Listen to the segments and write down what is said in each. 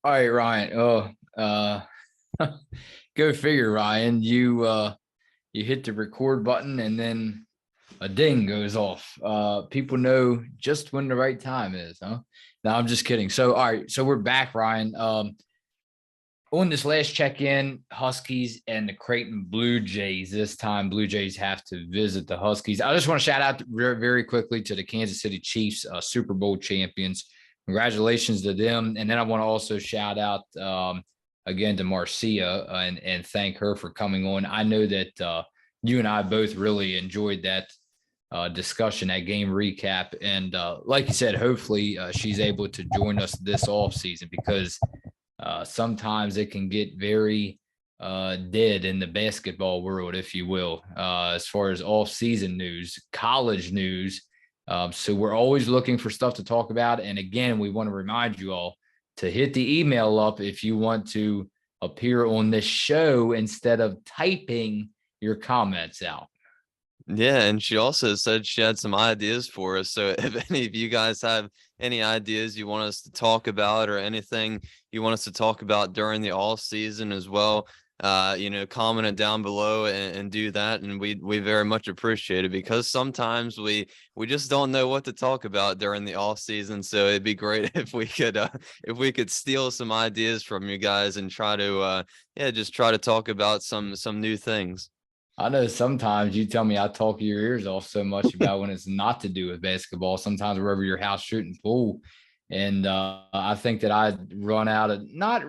All right, Ryan. Go figure, Ryan. You hit the record button and then a ding goes off. People know just when the right time is, huh? No, I'm just kidding. So, all right, so we're back, Ryan. On this last check-in, Huskies and the Creighton Blue Jays. This time, Blue Jays have to visit the Huskies. I just want to shout out very, very quickly to the Kansas City Chiefs, Super Bowl champions. Congratulations to them. And then I want to also shout out again to Marcia and thank her for coming on. I know that you and I both really enjoyed that discussion, that game recap. And like you said, hopefully she's able to join us this off season because sometimes it can get very dead in the basketball world, if you will, as far as off-season news, college news. So we're always looking for stuff to talk about. And again, we want to remind you all to hit the email up if you want to appear on this show instead of typing your comments out. Yeah, and she also said she had some ideas for us. So if any of you guys have any ideas you want us to talk about or anything you want us to talk about during the off season as well, comment it down below and do that. And we very much appreciate it because sometimes we just don't know what to talk about during the off season. So it'd be great if we could steal some ideas from you guys and try to just try to talk about some new things. I know sometimes you tell me I talk your ears off so much about when it's not to do with basketball. Sometimes we're over your house shooting pool. And I think that I'd run out of not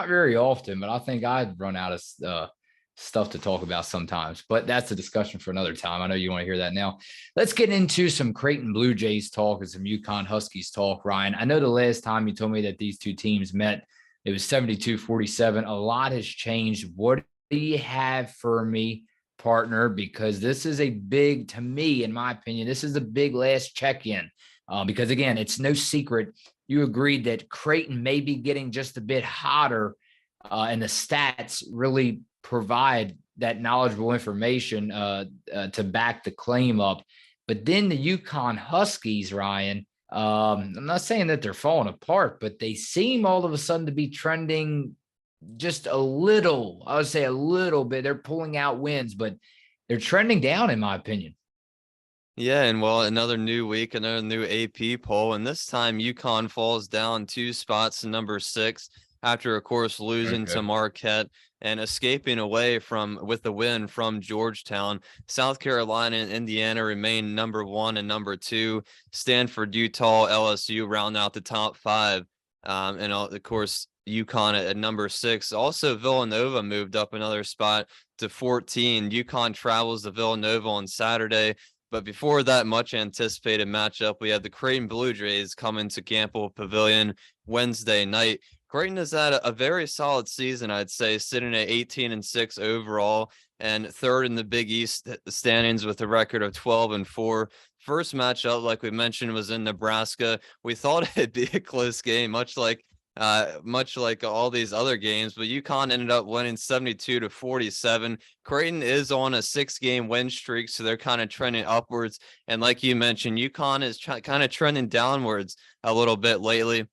very often, but I think I'd run out of stuff to talk about sometimes. But that's a discussion for another time. I know you want to hear that now. Let's get into some Creighton Blue Jays talk and some UConn Huskies talk, Ryan. I know the last time you told me that these two teams met, it was 72-47. A lot has changed. What do you have for me, partner? Because this is a big, to me, in my opinion, this is a big last check-in. Because again, it's no secret. You agreed that Creighton may be getting just a bit hotter, and the stats really provide that knowledgeable information to back the claim up. But then the UConn Huskies, Ryan, I'm not saying that they're falling apart, but they seem all of a sudden to be trending just a little. I would say a little bit. They're pulling out wins, but they're trending down, in my opinion. Yeah, and well, another new week, another new AP poll, and this time UConn falls down 2 spots to number 6 after, of course, losing to Marquette and escaping away with the win from Georgetown. South Carolina and Indiana remain number 1 and number 2. Stanford, Utah, LSU round out the top 5, and of course UConn at number 6. Also, Villanova moved up another spot to 14. UConn travels to Villanova on Saturday. But before that much anticipated matchup, we had the Creighton Blue Jays coming to Campbell Pavilion Wednesday night. Creighton has had a very solid season, I'd say, sitting at 18-6 overall and third in the Big East standings with a record of 12-4. First matchup, like we mentioned, was in Nebraska. We thought it'd be a close game, much like all these other games, but UConn ended up winning 72-47. Creighton is on a 6-game win streak, so they're kind of trending upwards. And like you mentioned, UConn is kind of trending downwards a little bit lately.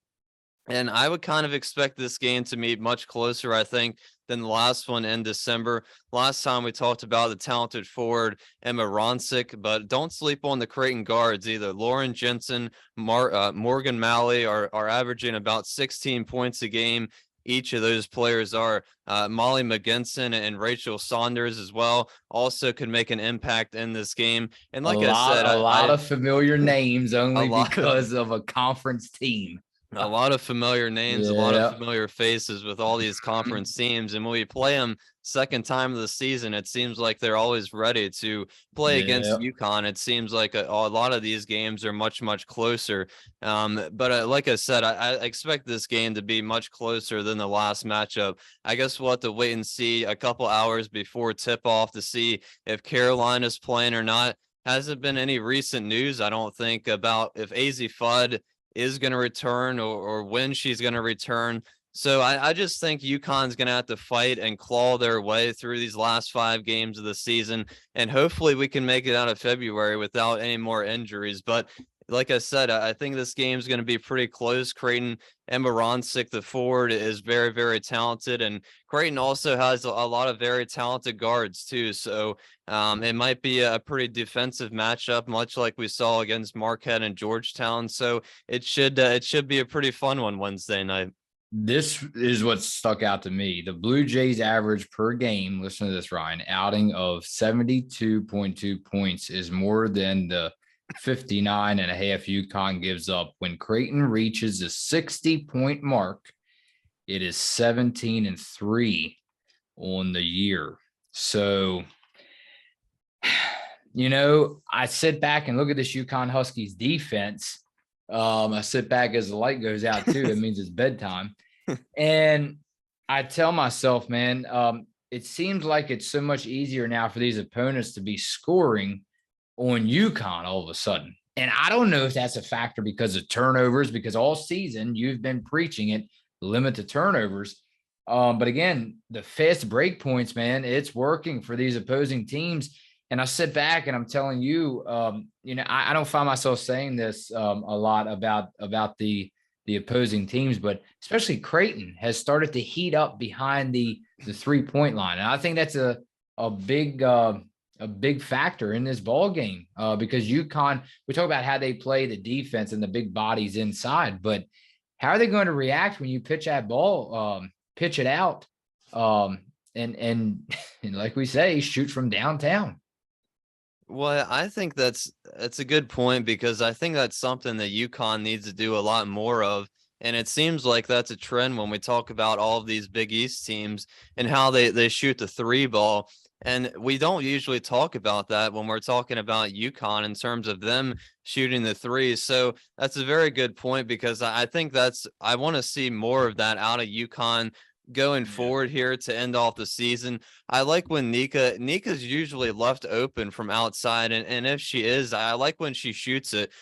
And I would kind of expect this game to be much closer, I think, than the last one in December. Last time we talked about the talented forward Emma Ronsick, but don't sleep on the Creighton guards either. Lauren Jensen, Morgan Malley are averaging about 16 points a game. Each of those players are. Molly McGinson and Rachel Saunders as well also could make an impact in this game. And like I said, a lot of familiar names only because of a conference team. A lot of familiar names, a lot of familiar faces with all these conference teams. And when we play them second time of the season, it seems like they're always ready to play against UConn. It seems like a lot of these games are much, much closer. But like I said, I expect this game to be much closer than the last matchup. I guess we'll have to wait and see a couple hours before tip-off to see if Carolina's playing or not. Hasn't been any recent news, I don't think, about if AZ Fudd is going to return or when she's going to return. So I just think UConn's going to have to fight and claw their way through these last 5 games of the season. And hopefully we can make it out of February without any more injuries. But like I said, I think this game is going to be pretty close. Creighton and Moronsik, the forward, is very, very talented, and Creighton also has a lot of very talented guards too. So it might be a pretty defensive matchup, much like we saw against Marquette and Georgetown. So it should be a pretty fun one Wednesday night. This is what stuck out to me. The Blue Jays average per game, listen to this, Ryan, outing of 72.2 points is more than the 59.5 UConn gives up. When Creighton reaches the 60-point mark, it is 17-3 on the year. So, I sit back and look at this UConn Huskies defense. I sit back as the light goes out too. It means it's bedtime. And I tell myself, man, it seems like it's so much easier now for these opponents to be scoring on UConn all of a sudden. And I don't know if that's a factor because of turnovers, because all season you've been preaching it, limit the turnovers. But again, the fast break points, man, it's working for these opposing teams. And I sit back and I'm telling you, I don't find myself saying this a lot about the opposing teams, but especially Creighton has started to heat up behind the 3-point line. And I think that's a big factor in this ball game because UConn, we talk about how they play the defense and the big bodies inside, but how are they going to react when you pitch that ball, pitch it out, and like we say, shoot from downtown? Well, I think that's a good point because I think that's something that UConn needs to do a lot more of. And it seems like that's a trend when we talk about all of these Big East teams and how they shoot the 3 ball. And we don't usually talk about that when we're talking about UConn in terms of them shooting the 3. So that's a very good point because I think I want to see more of that out of UConn going forward here to end off the season. I like when Nika's usually left open from outside, and if she is, I like when she shoots it.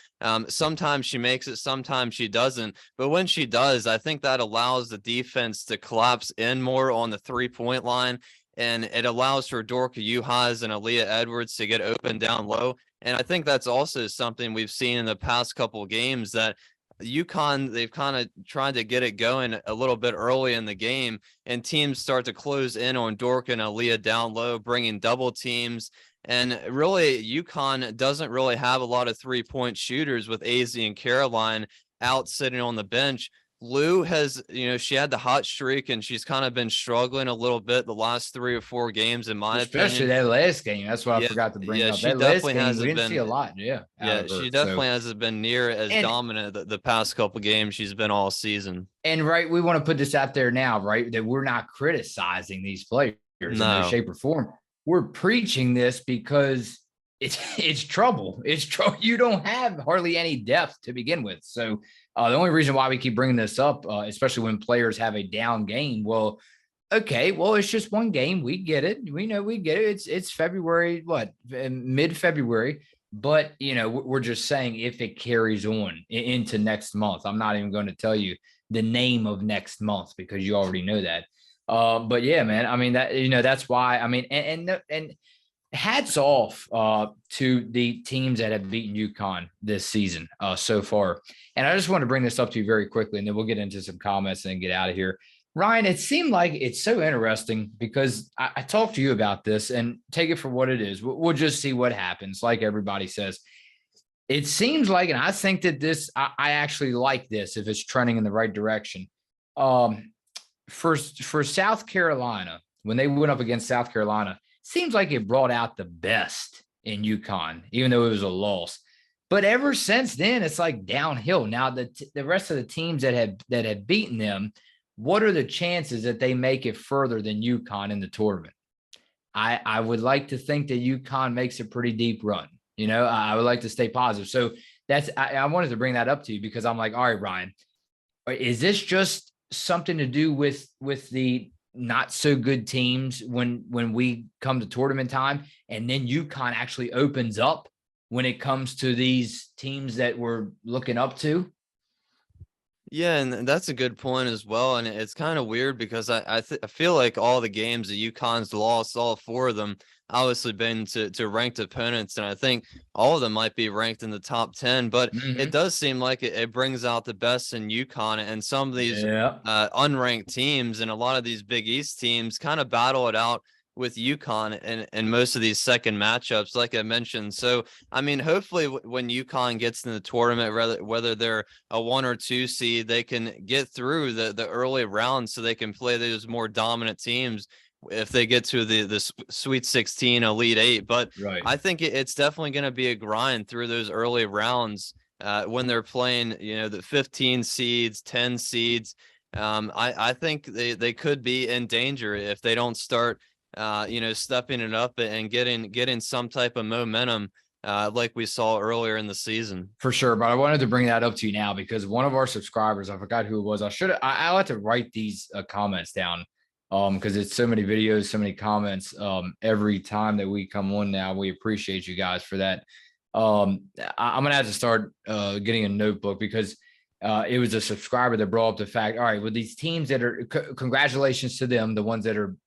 Sometimes she makes it, sometimes she doesn't, but when she does, I think that allows the defense to collapse in more on the 3-point line, and it allows for Dorka Juhas and Aaliyah Edwards to get open down low. And I think that's also something we've seen in the past couple games that UConn, they've kind of tried to get it going a little bit early in the game, and teams start to close in on Dork and Aaliyah down low, bringing double teams. And really, UConn doesn't really have a lot of 3-point shooters with AZ and Caroline out sitting on the bench. Lou has, she had the hot streak and she's kind of been struggling a little bit the last 3 or 4 games, in my Especially opinion. that last game. That's what I forgot to bring up. She That definitely last game, hasn't we didn't been see a lot. Yeah. She definitely hasn't been near as dominant the past couple games she's been all season. And right, we want to put this out there now, right? That we're not criticizing these players in no shape or form. We're preaching this because it's trouble. It's trouble. You don't have hardly any depth to begin with. So the only reason why we keep bringing this up, especially when players have a down game, okay, well, it's just one game. We get it. We know we get it. It's February, mid-February. But, we're just saying if it carries on into next month, I'm not even going to tell you the name of next month because you already know that. But yeah, man, I mean, that's why, I mean, and hats off to the teams that have beaten UConn this season so far. And I just want to bring this up to you very quickly, and then we'll get into some comments and get out of here. Ryan, it seemed like it's so interesting because I talked to you about this, and take it for what it is. We'll just see what happens. Like everybody says, it seems like, and I think that I actually like this if it's trending in the right direction. For South Carolina, when they went up against South Carolina, seems like it brought out the best in UConn, even though it was a loss. But ever since then, it's like downhill. Now the rest of the teams that have beaten them, what are the chances that they make it further than UConn in the tournament? I would like to think that UConn makes a pretty deep run. I would like to stay positive. So I wanted to bring that up to you because I'm like, all right, Ryan, is this just something to do with the not so good teams when we come to tournament time, and then UConn actually opens up when it comes to these teams that we're looking up to? Yeah, and that's a good point as well. And it's kind of weird because I feel like all the games that UConn's lost, all four of them, obviously been to ranked opponents, and I think all of them might be ranked in the top 10. But it Hmm. does seem like it brings out the best in UConn, and some of these Yeah, unranked teams and a lot of these Big East teams kind of battle it out with UConn and most of these second matchups, like I mentioned. So I mean, hopefully when UConn gets in the tournament, whether they're a 1 or 2 seed, they can get through the early rounds so they can play those more dominant teams if they get to the Sweet 16, Elite Eight. But right. I think it's definitely going to be a grind through those early rounds when they're playing, the 15 seeds, 10 seeds. I think they could be in danger if they don't start, stepping it up and getting some type of momentum like we saw earlier in the season. For sure, but I wanted to bring that up to you now because one of our subscribers, I forgot who it was. I like to write these comments down because it's so many videos, so many comments every time that we come on now. We appreciate you guys for that. I'm gonna have to start getting a notebook because it was a subscriber that brought up the fact. All right, with these teams that are congratulations to them, the ones that are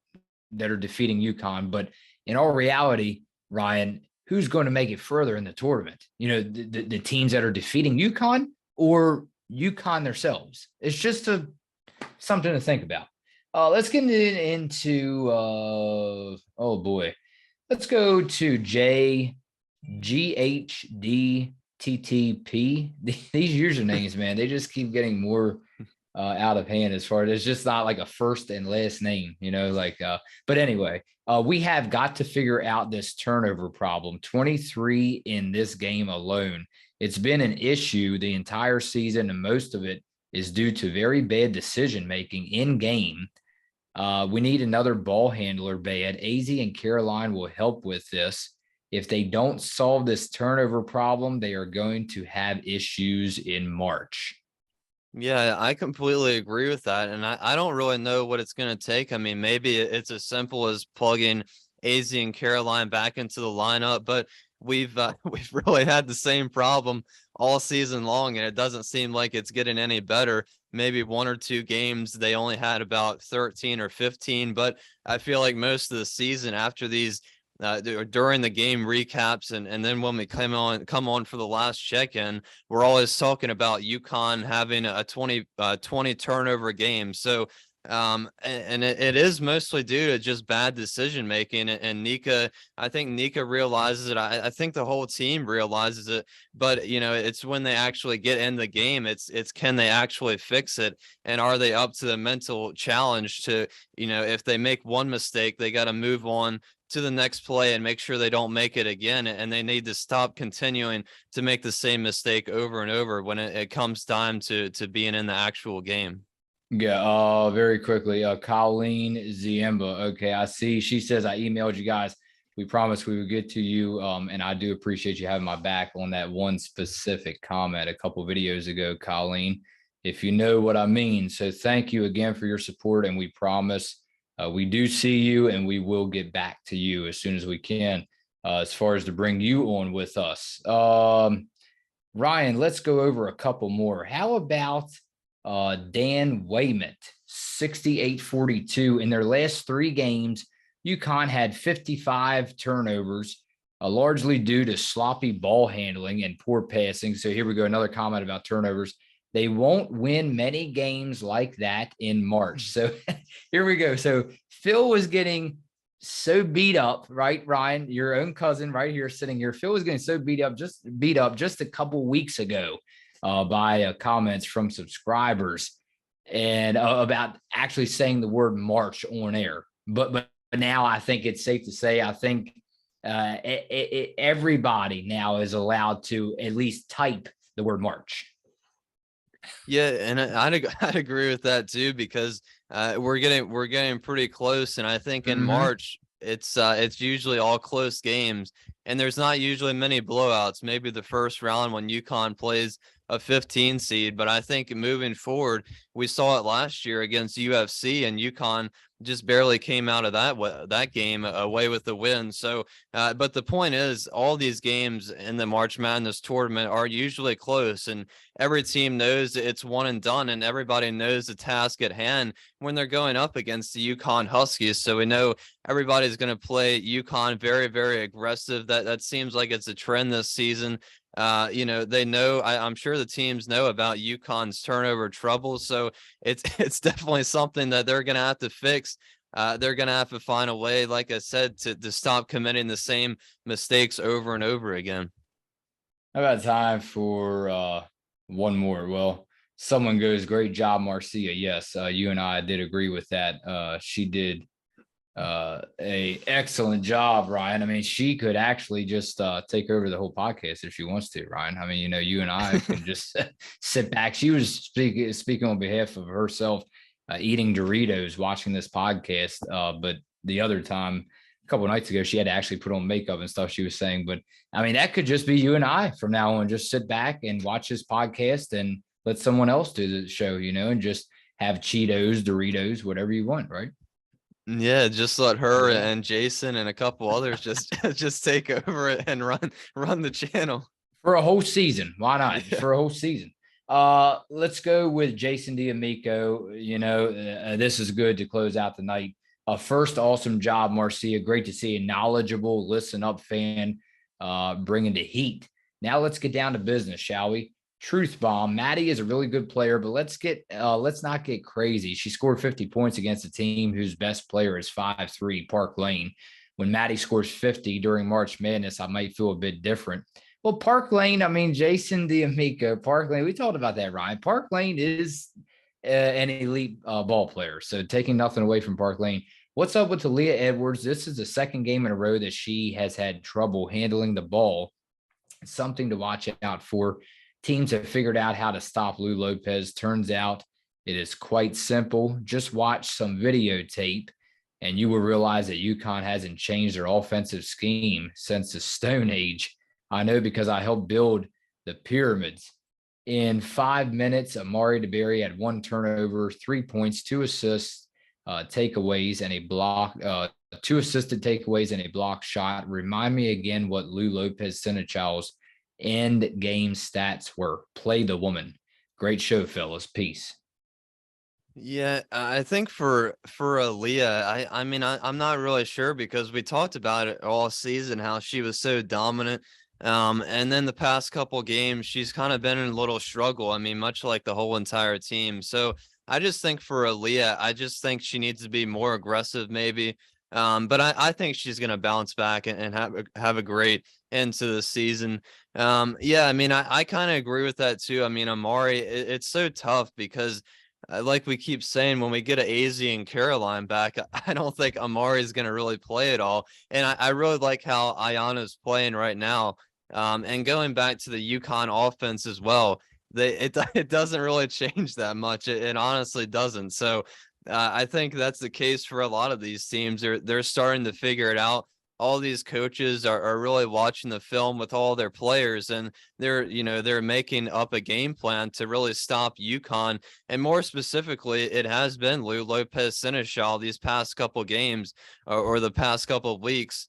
defeating UConn, but in all reality, Ryan, who's going to make it further in the tournament? The teams that are defeating UConn or UConn themselves. It's just something to think about. Let's get into oh boy. Let's go to JGHDTTP. These usernames, man, they just keep getting more out of hand as far as it's just not like a first and last name, but anyway, we have got to figure out this turnover problem. 23 in this game alone. It's been an issue the entire season, and most of it is due to very bad decision making in game. We need another ball handler bad. AZ and Caroline will help with this. If they don't solve this turnover problem, they are going to have issues in March. Yeah, I completely agree with that. And I don't really know what it's going to take. I mean, maybe it's as simple as plugging AZ and Caroline back into the lineup, but we've we've really had the same problem all season long, and it doesn't seem like it's getting any better. Maybe 1 or 2 games they only had about 13 or 15, but I feel like most of the season after these during the game recaps and then when we come on for the last check-in, we're always talking about UConn having a 20 turnover game. So and it is mostly due to just bad decision making, and Nika, I think Nika realizes it. I think the whole team realizes it, but it's when they actually get in the game, it's can they actually fix it, and are they up to the mental challenge to, if they make one mistake, they got to move on to the next play and make sure they don't make it again. And they need to stop continuing to make the same mistake over and over when it comes time to being in the actual game. Yeah, very quickly. Colleen Ziemba. Okay, I see. She says I emailed you guys. We promised we would get to you. And I do appreciate you having my back on that one specific comment a couple videos ago, Colleen, if you know what I mean. So thank you again for your support, and we promise we do see you, and we will get back to you as soon as we can, as far as to bring you on with us. Ryan, let's go over a couple more. How about Dan Waymont, 68-42. In their last 3 games, UConn had 55 turnovers, largely due to sloppy ball handling and poor passing. So here we go, another comment about turnovers. They won't win many games like that in March. So here we go. So Phil was getting so beat up, right, Ryan? Your own cousin right here sitting here. Phil was getting so beat up just a couple weeks ago by comments from subscribers and about actually saying the word March on air. But now I think it's safe to say, I think everybody now is allowed to at least type the word March. Yeah, and I'd agree with that too, because we're getting pretty close, and I think in March it's usually all close games, and there's not usually many blowouts. Maybe the first round when UConn plays a 15 seed. But I think moving forward, we saw it last year against UFC, and UConn just barely came out of that game away with the win. So, but the point is, all these games in the March Madness tournament are usually close, and every team knows it's one and done, and everybody knows the task at hand when they're going up against the UConn Huskies. So we know everybody's going to play UConn very, very aggressive. That seems like it's a trend this season. They know, I'm sure the teams know about UConn's turnover troubles. So it's definitely something that they're going to have to fix. They're going to have to find a way, like I said, to stop committing the same mistakes over and over again. How about time for one more? Well, someone goes, great job, Marcia. Yes, you and I did agree with that. She did a excellent job, Ryan. I mean, she could actually just take over the whole podcast if she wants to, Ryan. I mean, you and I can just sit back. She was speaking on behalf of herself, eating Doritos, watching this podcast. But the other time, a couple of nights ago, she had to actually put on makeup and stuff, she was saying. But I mean, that could just be you and I from now on. Just sit back and watch this podcast and let someone else do the show, and just have Cheetos, Doritos, whatever you want, right? Yeah, just let her and Jason and a couple others just take over it and run the channel for a whole season. Why not? Yeah. For a whole season. Let's go with Jason D'Amico. This is good to close out the night. First, awesome job, Marcia. Great to see a knowledgeable, listen up fan bringing the heat. Now let's get down to business, shall we? Truth bomb. Maddie is a really good player, but let's not get crazy. She scored 50 points against a team whose best player is 5'3", Park Lane. When Maddie scores 50 during March Madness, I might feel a bit different. Well, Park Lane, I mean, Jason D'Amico, Park Lane, we talked about that, Ryan. Park Lane is an elite ball player, so taking nothing away from Park Lane. What's up with Talia Edwards? This is the second game in a row that she has had trouble handling the ball. It's something to watch out for. Teams have figured out how to stop Lou Lopez. Turns out it is quite simple. Just watch some videotape and you will realize that UConn hasn't changed their offensive scheme since the Stone Age. I know because I helped build the pyramids. In 5 minutes, Amari DeBerry had 1 turnover, 3 points, 2 assists, takeaways, and a block, 2 assisted takeaways and a block shot. Remind me again what Lou Lopez Senechau's end game stats were. Play the woman. Great show, fellas. Peace. Yeah, I think for Aaliyah, I'm not really sure because we talked about it all season how she was so dominant. And then the past couple games, she's kind of been in a little struggle. I mean, much like the whole entire team. So I just think for Aaliyah, I just think she needs to be more aggressive, maybe. But I think she's going to bounce back and have a great end to the season. Yeah, I mean, I kind of agree with that too. I mean, Amari, it's so tough because like we keep saying, when we get an AZ and Caroline back, I don't think Amari is going to really play at all. And I really like how Ayana's playing right now. And going back to the UConn offense as well, it doesn't really change that much. It honestly doesn't. So I think that's the case for a lot of these teams. They're starting to figure it out. All these coaches are really watching the film with all their players, and they're making up a game plan to really stop UConn. And more specifically, it has been Lou Lopez Senechal these past couple games or the past couple of weeks.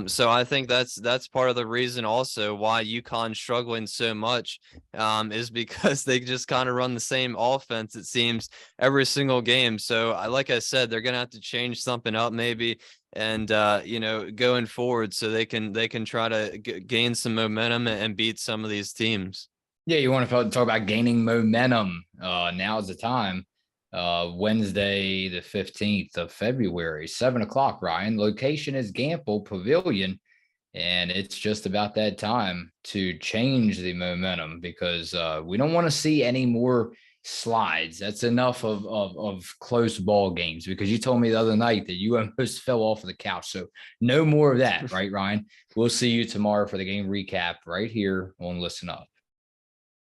So I think that's part of the reason also why UConn's struggling so much is because they just kind of run the same offense, it seems, every single game. So like I said, they're going to have to change something up maybe. And, going forward so they can try to gain some momentum and beat some of these teams. Yeah, you want to talk about gaining momentum. Now's the time. Wednesday, the 15th of February, 7:00, Ryan. Location is Gamble Pavilion. And it's just about that time to change the momentum because we don't want to see any more slides. That's enough of close ball games because you told me the other night that you almost fell off of the couch. So no more of that, right, Ryan? We'll see you tomorrow for the game recap right here on Listen Up.